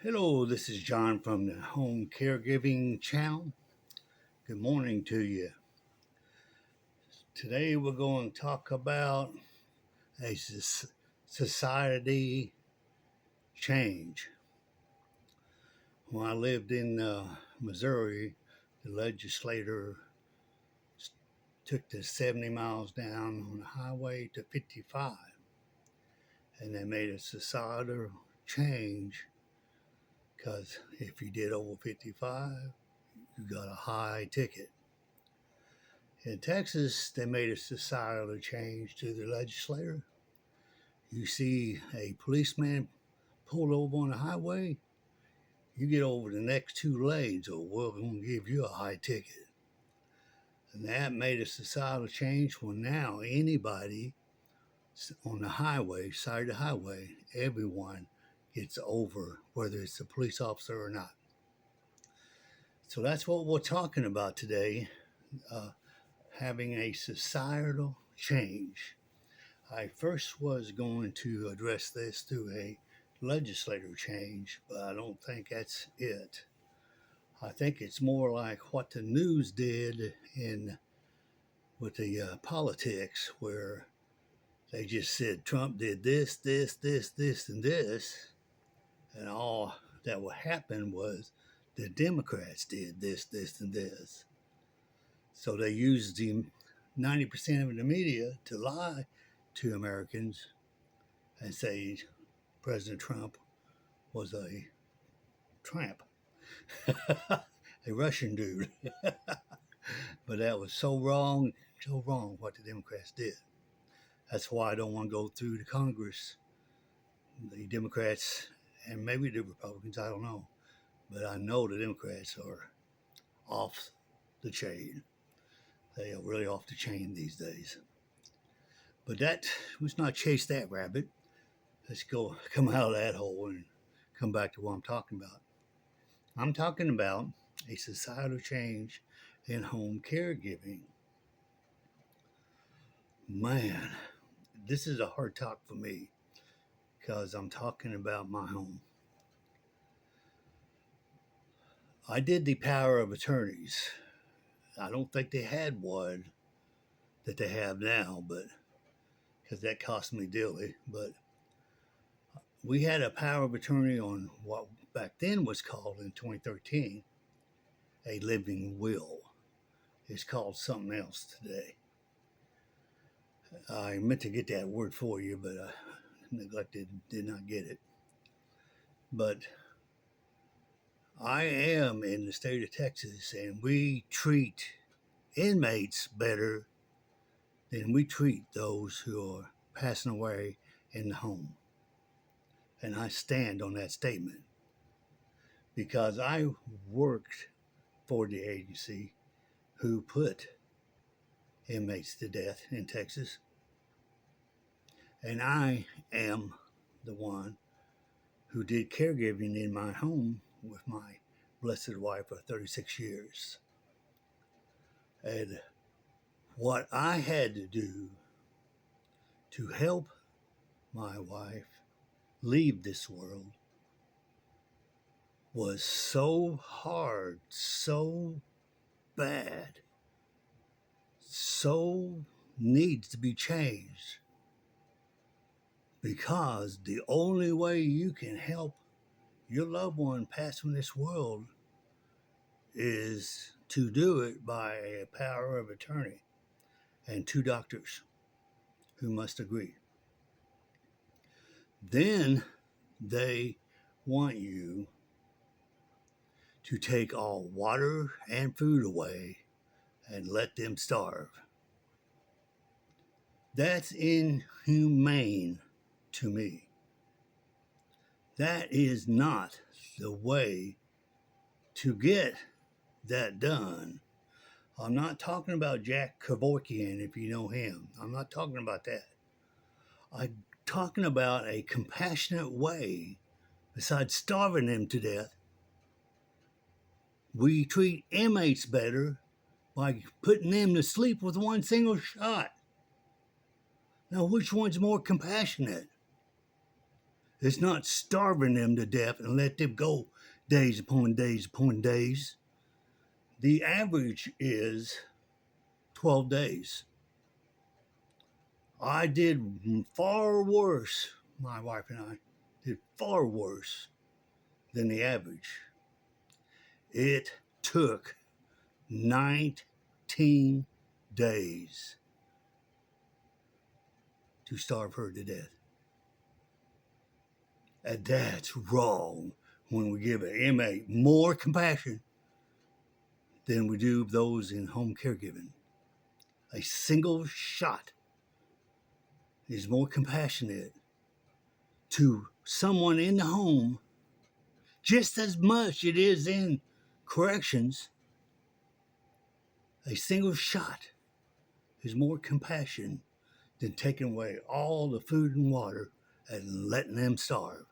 Hello, this is John from the Home Caregiving Channel. Good morning to you. Today we're going to talk about a society change. When I lived in Missouri, the legislator took the 70 miles down on the highway to 55, and they made a societal change because if you did over 55, you got a high ticket. In Texas, they made a societal change to the legislature. You see a policeman pulled over on the highway, you get over the next two lanes, or we're going to give you a high ticket. And that made a societal change where now anybody on the highway, side of the highway, everyone gets over, whether it's a police officer or not. So that's what we're talking about today, having a societal change. I first was going to address this through a legislative change, but I don't think that's it. I think it's more like what the news did with the politics, where they just said Trump did this, and this, and all that would happen was the Democrats did this, and this. So they used the 90% of the media to lie to Americans and say President Trump was a tramp, a Russian dude. But that was so wrong what the Democrats did. That's why I don't want to go through the Congress, the Democrats, and maybe the Republicans, I don't know. But I know the Democrats are off the chain. They are really off the chain these days. But let's not chase that rabbit. Let's come out of that hole and come back to what I'm talking about. I'm talking about a societal change in home caregiving. Man, this is a hard talk for me because I'm talking about my home. I did the power of attorneys. I don't think they had one that they have now, but because that cost me dearly. But we had a power of attorney on what back then was called in 2013 a living will. It's called something else today. I meant to get that word for you, but I did not get it. But I am in the state of Texas, and we treat inmates better than we treat those who are passing away in the home. And I stand on that statement because I worked for the agency who put inmates to death in Texas. And I am the one who did caregiving in my home with my blessed wife for 36 years. And what I had to do to help my wife leave this world was so hard, so bad, so needs to be changed. Because the only way you can help your loved one pass from this world is to do it by a power of attorney and two doctors who must agree. Then they want you to take all water and food away and let them starve. That's inhumane to me. That is not the way to get that done. I'm not talking about Jack Kevorkian, if you know him. I'm not talking about that. I'm talking about a compassionate way, besides starving them to death. We treat inmates better by putting them to sleep with one single shot. Now, which one's more compassionate? It's not starving them to death and let them go days upon days upon days. The average is 12 days. I did far worse, my wife and I did far worse than the average. It took 19 days to starve her to death. And that's wrong when we give an inmate more compassion than we do those in home caregiving. A single shot is more compassionate to someone in the home just as much it is in corrections. A single shot is more compassion than taking away all the food and water and letting them starve.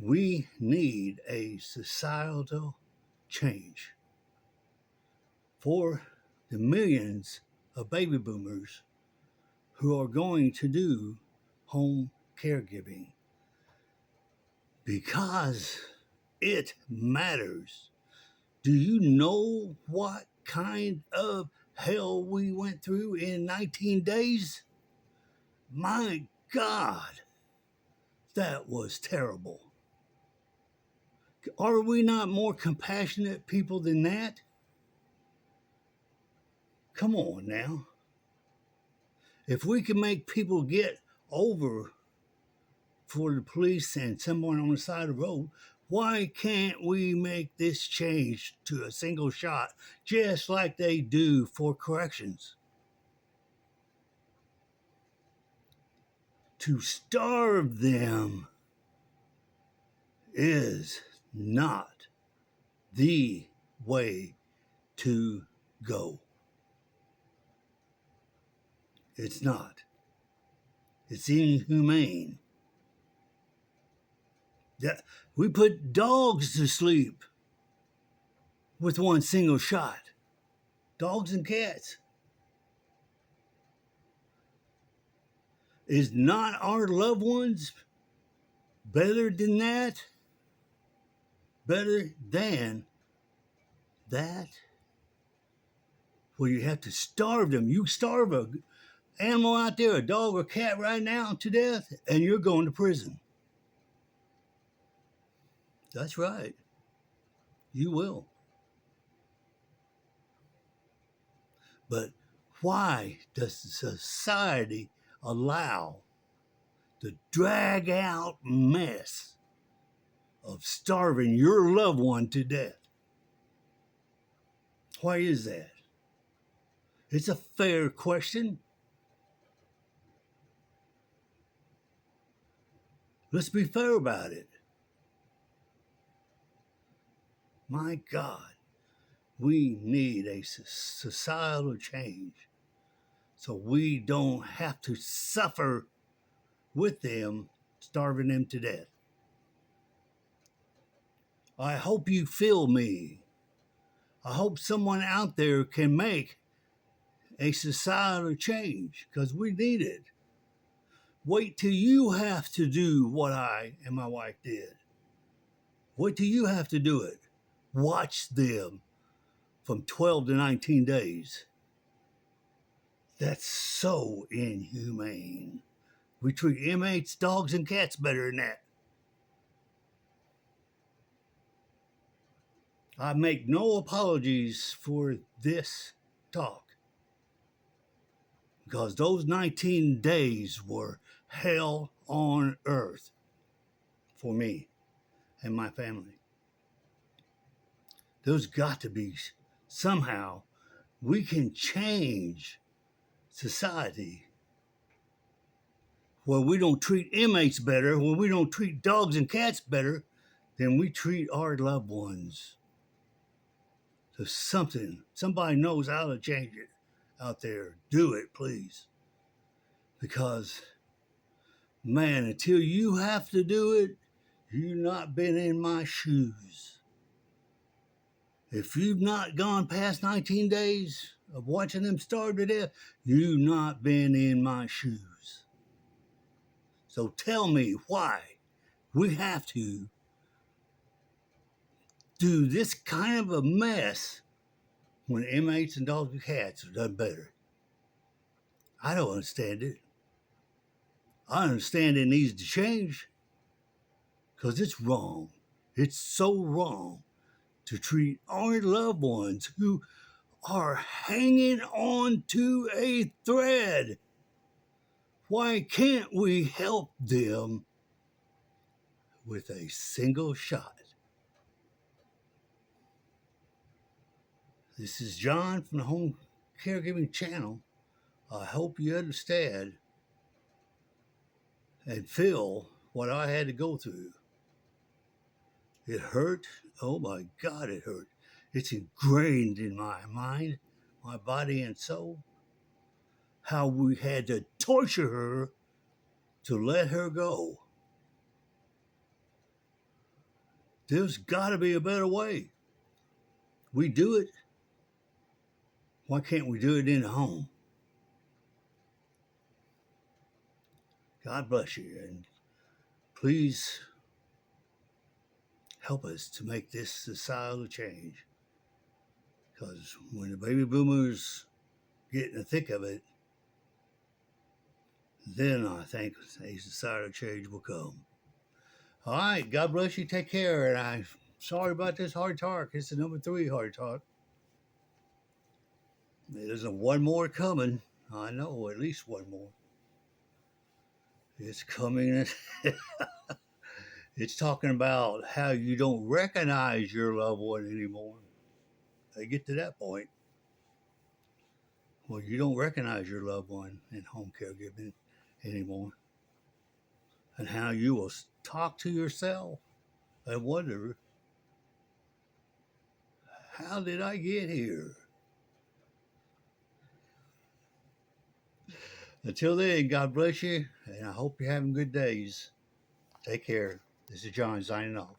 We need a societal change for the millions of baby boomers who are going to do home caregiving because it matters. Do you know what kind of hell we went through in 19 days? My God, that was terrible. Are we not more compassionate people than that? Come on now. If we can make people get over for the police and someone on the side of the road, why can't we make this change to a single shot just like they do for corrections? To starve them is not the way to go. It's not. It's inhumane. We put dogs to sleep with one single shot. Dogs and cats. Is not our loved ones better than that? Better than that? Well, you have to starve them. You starve an animal out there, a dog or cat right now to death, and you're going to prison. That's right. You will. But why does society allow the drag out mess of starving your loved one to death? Why is that? It's a fair question. Let's be fair about it. My God, we need a societal change so we don't have to suffer with them, starving them to death. I hope you feel me. I hope someone out there can make a societal change because we need it. Wait till you have to do what I and my wife did. Wait till you have to do it. Watch them from 12 to 19 days. That's so inhumane. We treat inmates, dogs, and cats better than that. I make no apologies for this talk because those 19 days were hell on earth for me and my family. There's got to be somehow we can change society where we don't treat inmates better, where we don't treat dogs and cats better than we treat our loved ones. So somebody knows how to change it out there. Do it, please. Because, man, until you have to do it, you've not been in my shoes. If you've not gone past 19 days of watching them starve to death, you've not been in my shoes. So tell me why we have to do this kind of a mess when inmates and dogs and cats have done better. I don't understand it. I understand it needs to change because it's wrong. It's so wrong to treat our loved ones who are hanging on to a thread. Why can't we help them with a single shot? This is John from the Home Caregiving Channel. I hope you understand and feel what I had to go through. It hurt. Oh my God, it hurt. It's ingrained in my mind, my body, and soul. How we had to torture her to let her go. There's got to be a better way. We do it. Why can't we do it in the home? God bless you, and please help us to make this societal change. Because when the baby boomers get in the thick of it, then I think a societal change will come. All right, God bless you. Take care. And I'm sorry about this hard talk. It's the number 3 hard talk. There's one more coming. I know, at least one more. It's coming. It's talking about how you don't recognize your loved one anymore. They get to that point. Well, you don't recognize your loved one in home caregiving anymore. And how you will talk to yourself and wonder, how did I get here? Until then, God bless you, and I hope you're having good days. Take care. This is John signing off.